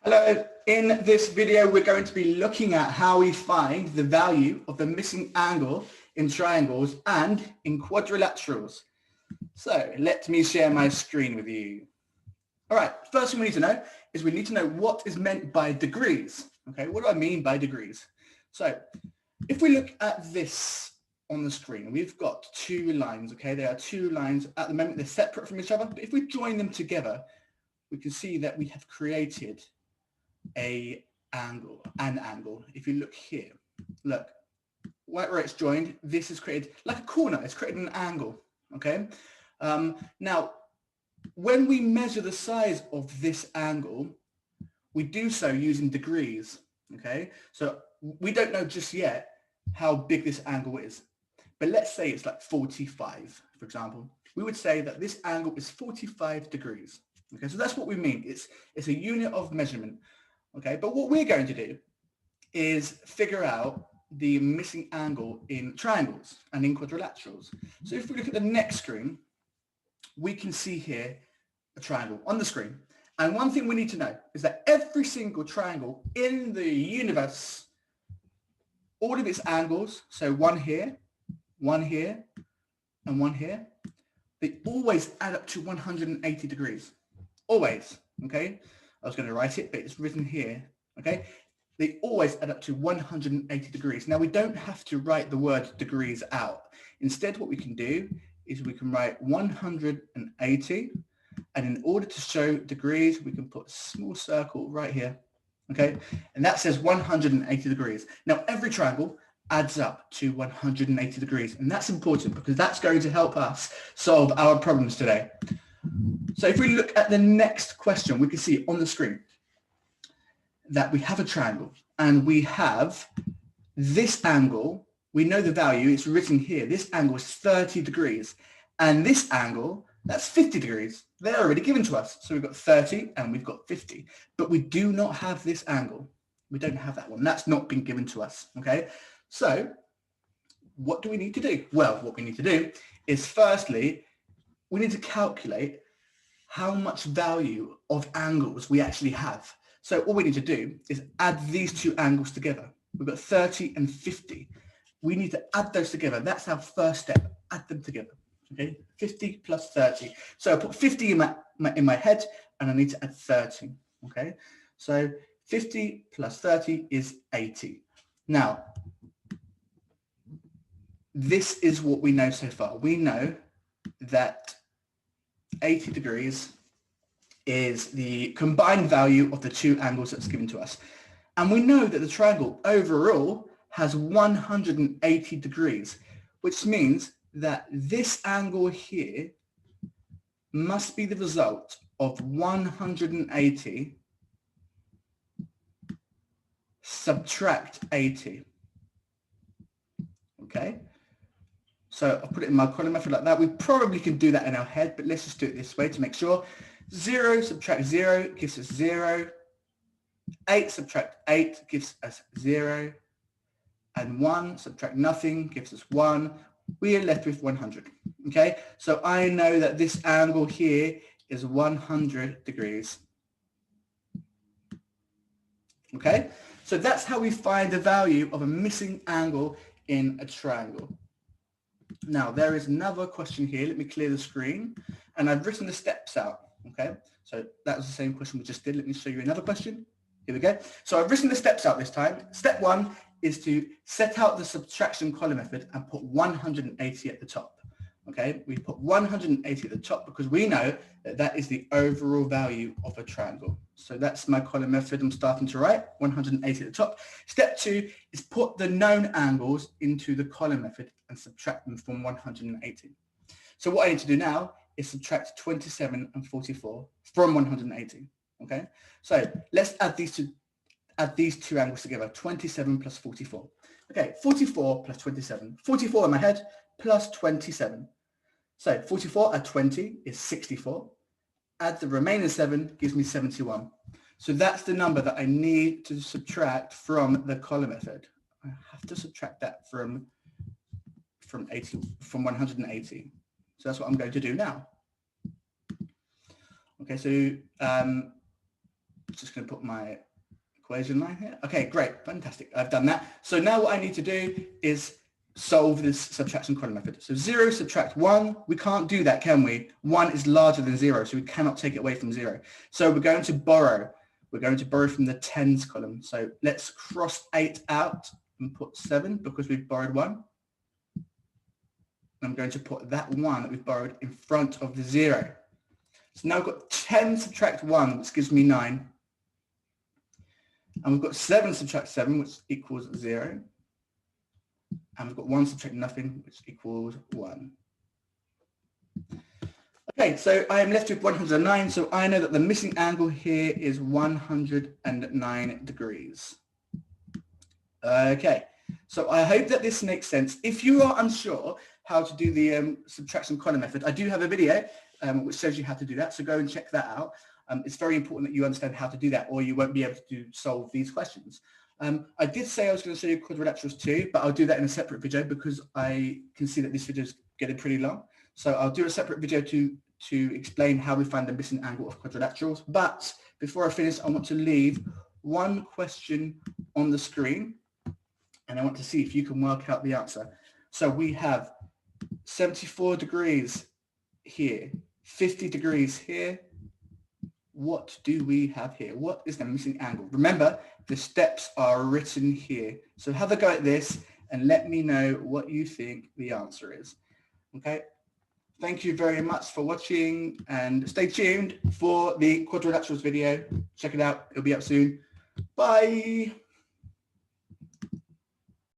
Hello, in this video we're going to be looking at how we find the value of the missing angle in triangles and in quadrilaterals. So let me share my screen with you. All right, first thing we need to know is we need to know what is meant by degrees. Okay, what do I mean by degrees? So if we look at this on the screen, we've got two lines, okay? There are two lines at the moment, they're separate from each other, but if we join them together, we can see that we have created an angle. If you look here, look, where it's joined, this is created like a corner, it's created an angle, okay? Now, when we measure the size of this angle, we do so using degrees, okay? So we don't know just yet how big this angle is, but let's say it's like 45, for example. We would say that this angle is 45 degrees, okay? So that's what we mean. It's a unit of measurement. Okay, but what we're going to do is figure out the missing angle in triangles and in quadrilaterals. So if we look at the next screen, we can see here a triangle on the screen. And one thing we need to know is that every single triangle in the universe, all of its angles, so one here, and one here, they always add up to 180 degrees. Always, okay? I was going to write it, but it's written here, okay? They always add up to 180 degrees. Now, we don't have to write the word degrees out. Instead, what we can do is we can write 180, and in order to show degrees, we can put a small circle right here, okay? And that says 180 degrees. Now, every triangle adds up to 180 degrees, and that's important because that's going to help us solve our problems today. So if we look at the next question, we can see on the screen that we have a triangle and we have this angle. We know the value, it's written here. This angle is 30 degrees and this angle, that's 50 degrees. They're already given to us. So we've got 30 and we've got 50, but we do not have this angle. We don't have that one. That's not been given to us, okay? So what do we need to do? Well, what we need to do is firstly, we need to calculate how much value of angles we actually have. So all we need to do is add these two angles together. We've got 30 and 50. We need to add those together. That's our first step, add them together, okay? 50 plus 30. So I put 50 in my head and I need to add 30, okay? So 50 plus 30 is 80. Now, this is what we know so far. We know that 80 degrees is the combined value of the two angles that's given to us. And we know that the triangle overall has 180 degrees, which means that this angle here must be the result of 180 subtract 80. Okay? So I'll put it in my column method like that. We probably can do that in our head, but let's just do it this way to make sure. 0 subtract 0 gives us 0. 8 subtract 8 gives us 0. And 1 subtract nothing gives us 1. We are left with 100. Okay, so I know that this angle here is 100 degrees. Okay, so that's how we find the value of a missing angle in a triangle. Now, there is another question here. Let me clear the screen. And I've written the steps out, okay? So that was the same question we just did. Let me show you another question. Here we go. So I've written the steps out this time. Step 1 is to set out the subtraction column method and put 180 at the top, okay? We put 180 at the top because we know that that is the overall value of a triangle. So that's my column method. I'm starting to write 180 at the top. Step 2 is put the known angles into the column method and subtract them from 180. So what I need to do now is subtract 27 and 44 from 180, okay? So let's add these two angles together, 27 plus 44. Okay, 44 plus 27. 44 in my head plus 27. So 44 add 20 is 64. Add the remaining 7 gives me 71. So that's the number that I need to subtract from the column method. I have to subtract that from 180. So that's what I'm going to do now. Okay, so Just going to put my equation line here. Okay, great, fantastic. I've done that. So now what I need to do is solve this subtraction column method. So 0 subtract 1, we can't do that, can we? 1 is larger than 0, so we cannot take it away from 0. So we're going to borrow. We're going to borrow from the tens column. So let's cross 8 out and put 7 because we've borrowed 1. I'm going to put that 1 that we've borrowed in front of the 0. So now we've got 10 subtract 1, which gives me 9. And we've got 7 subtract 7, which equals 0. And we've got 1 subtract nothing, which equals 1. Okay, so I am left with 109. So I know that the missing angle here is 109 degrees. Okay, so I hope that this makes sense. If you are unsure how to do the subtraction column method, I do have a video which shows you how to do that. So go and check that out. It's very important that you understand how to do that, or you won't be able to solve these questions. I did say I was going to show you quadrilaterals too, but I'll do that in a separate video because I can see that this video is getting pretty long. So I'll do a separate video to explain how we find the missing angle of quadrilaterals. But before I finish, I want to leave one question on the screen, and I want to see if you can work out the answer. So we have 74 degrees here, 50 degrees here. What do we have here? What is the missing angle? Remember, the steps are written here. So have a go at this and let me know what you think the answer is. Okay. Thank you very much for watching, and stay tuned for the quadrilaterals video. Check it out. It'll be up soon. Bye.